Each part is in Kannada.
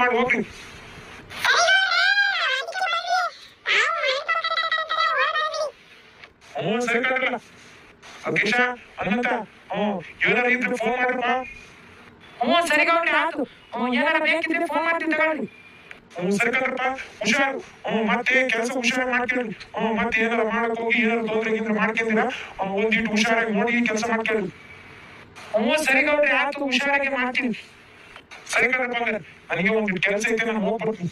ಮಾಡಿ ಹೋಗ್ರಿ. ಹ್ಞೂ ಸರಿ ಕಣ್ರಲ್ಲ ಅಧ್ಯಕ್ಷ ಹನುಮಂತ. ಏನಾರ ಇದ್ರೆ ಫೋನ್ ಮಾಡ್ರಪ್ಪ. ಹ್ಞೂ ಸರಿ ಗೌಡ್ರಿ ಆಯ್ತು. ಏನಾರ ಬೇಕಿದ್ರೆ ಫೋನ್ ಮಾಡ್ತೀನಿ ತಗೊಳ್ರಿ. ಸರಿ ಕಣ್ರಪ್ಪ ಹುಷಾರು. ಮತ್ತೆ ಕೆಲಸ ಹುಷಾರು ಮಾಡ್ಕೇಳ್ರಿ. ಮತ್ತೆ ಏನಾರ ಮಾಡಕ್ ಹೋಗಿ ಏನಾರ ತೊಂದ್ರೆ ಗಿಂದ್ರೆ ಮಾಡ್ಕೊಂಡಿರ ಒಂದಿಟ್ಟು ಹುಷಾರಾಗಿ ನೋಡಿ ಕೆಲಸ ಮಾಡ್ಕೇಳ್ರಿ. ಹ್ಞೂ ಸರಿ ಗೌಡ್ರಿ ಆಯ್ತು, ಹುಷಾರಾಗಿ ಮಾಡ್ತೀನಿ. ಸರಿ ಕಣ್ರಪ್ಪ ನನಗೆ ಒಂದು ಕೆಲಸ ಐತೆ, ನಾನು ಹೋಗ್ಬರ್ತೀನಿ.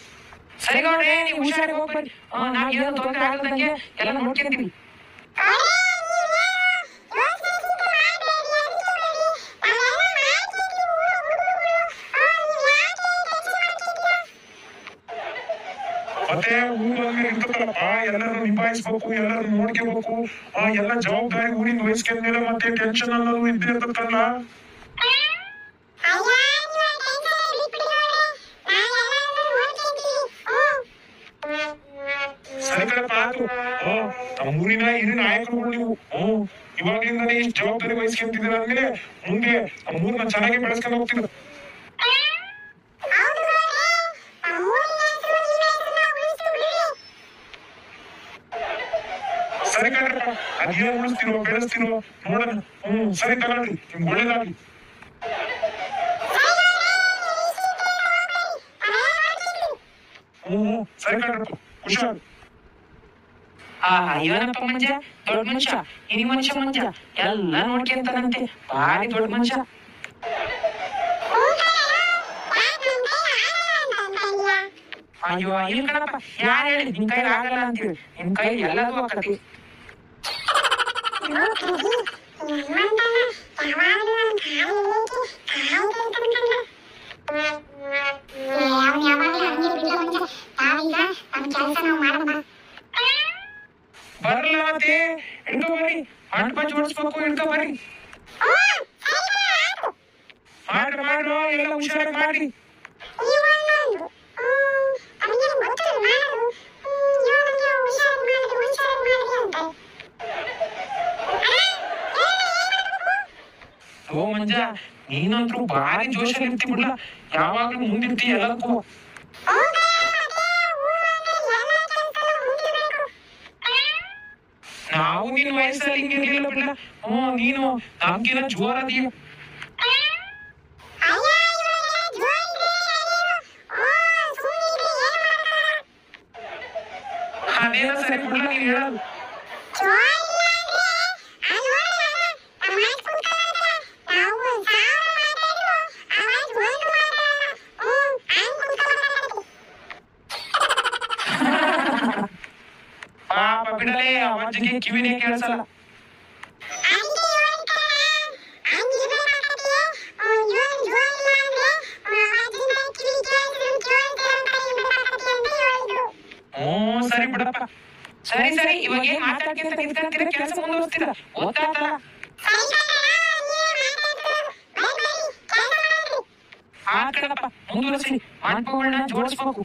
ಸರಿ ಗೌಡ್ರೆ ನೀವು ಹುಷಾರಾಗಿ ಹೋಗ್ಬರ್ರಿ. ನಾವ್ ಏನು ತೊಂದ್ರೆ ಆಗದಂಗೆ ಎಲ್ಲ ನೋಡ್ಕೊಂತೀವಿ. ಮತ್ತೆ ಊರಲ್ಲಿ ಇರ್ತದಲ್ಲಪ್ಪ, ಎಲ್ಲರೂ ನಿಭಾಯಿಸ್ಬೇಕು, ಎಲ್ಲರೂ ನೋಡ್ಕೋಬೇಕು. ಎಲ್ಲ ಜವಾಬ್ದಾರಿ ಊರಿಂದ ವಹಿಸ್ಕೊಂಡ್ಮೇಲೆ ಮತ್ತೆ ಟೆನ್ಷನ್ ಅನ್ನೋದು ಇದ್ದೇ ಇರ್ತದಲ್ಲ. ಸರಿ ಕಣಪ್ಪ ಆಯ್ತು. ನಮ್ಮ ಊರಿನ ಹಿರಿಯ ನಾಯಕರುಗಳು ನೀವು. ಇವಾಗಲಿಂದನೇ ಇಷ್ಟು ಜವಾಬ್ದಾರಿ ವಹಿಸ್ಕೊಂತಿದ್ದೀರ ಅಂದ್ಮೇಲೆ ಮುಂದೆ ನಮ್ಮ ಊರನ್ನ ಚೆನ್ನಾಗಿ ಬೆಳೆಸ್ಕೊಂಡು ಹೋಗ್ತಿದ್ರು. ಸರಿ ಕಣ್ರಪ್ಪ ಅದೇನು ಉಳಿಸ್ತೀರೋ ಬೆಳೆಸ್ತೀರೋ ನೋಡೋಣ. ಸರಿ ತಗೊಳ್ರಿ, ನಿಮ್ಗೆ ಒಳ್ಳೇದಾಗ್ಲಿ. ಸರಿ ಕಣ್ರಪ್ಪ ಹುಷಾರು. ಇವನಪ್ಪ ಮಂಜ ದೊಡ್ಡ ಮನುಷ್ಯ, ಹಿರಿ ಮನುಷ್ಯ ಮಂಜ ಎಲ್ಲ ನೋಡ್ಕೊಂತಾನಂತೆ, ಭಾರಿ ದೊಡ್ಡ ಮನುಷ್ಯ. ಅಯ್ಯೋ ಇಲ್ಲ ಕಣಪ್ಪ, ಯಾರು ಹೇಳಿ ನಿನ್ ಕೈಲಿ ಆಗಲ್ಲ ಅಂತೇಳಿ, ನಿನ್ ಕೈಲಿ ಎಲ್ಲದೂ ಆಕತಿ. ಬರಲ್ಲ ಮತ್ತೆ ಹಿಡ್ಕೊ ಬರ್ರಿ, ಮಂಟಪ ಜೋಡಿಸ್ಬೇಕು, ಹಿಡ್ಕೊ ಬರ್ರಿ. ಮಾಡ್ರು ಎಲ್ಲ ಹುಷಾರು ಮಾಡ್ರಿ. ಓ ಮಂಜ, ನೀನಂತ್ರು ಭಾರಿ ಜೋಶಲ್ಲಿ ಇರ್ತಿ ಬಿಡ್ಲ, ಯಾವಾಗ್ಲೂ ಮುಂದಿರ್ತಿ ಎಲ್ಲಕ್ಕೂ. ನಾವು ನಿನ್ನ ವಯಸ್ಸಲ್ಲಿ ಹಿಂಗಿರ್ಲಿಲ್ಲ ಬಿಡ್ಲ. ನೀನು ನಮ್ಗಿನ ಜೋರದೀಯ. ಅದೇನೋ ಸರಿ ಬಿಡ್ಲ ನೀನ್ ಹೇಳೋದು. ಪಾಪ ಬಿಡಲೇ, ಅವಜ್ಜಿಗೆ ಕಿವಿನೇ ಕೇಳಿಸಲ್ಲ. ಸರಿ ಬಿಡಪ್ಪ. ಸರಿ ಸರಿ, ಇವಾಗ ಏನ್ ಮಾತಾಡ್ಕೊಂತ ನಿಂತ್ಕೊಂತೀರ, ಕೆಲಸ ಮುಂದುವರಿಸ್ತೀರ, ಓದ್ತಾತಲ್ಲ. ಆ ಕಣಪ್ಪ ಮುಂದುವರಿಸಿ, ಮಂಟಪಗಳನ್ನ ಜೋಡಿಸ್ಬೇಕು.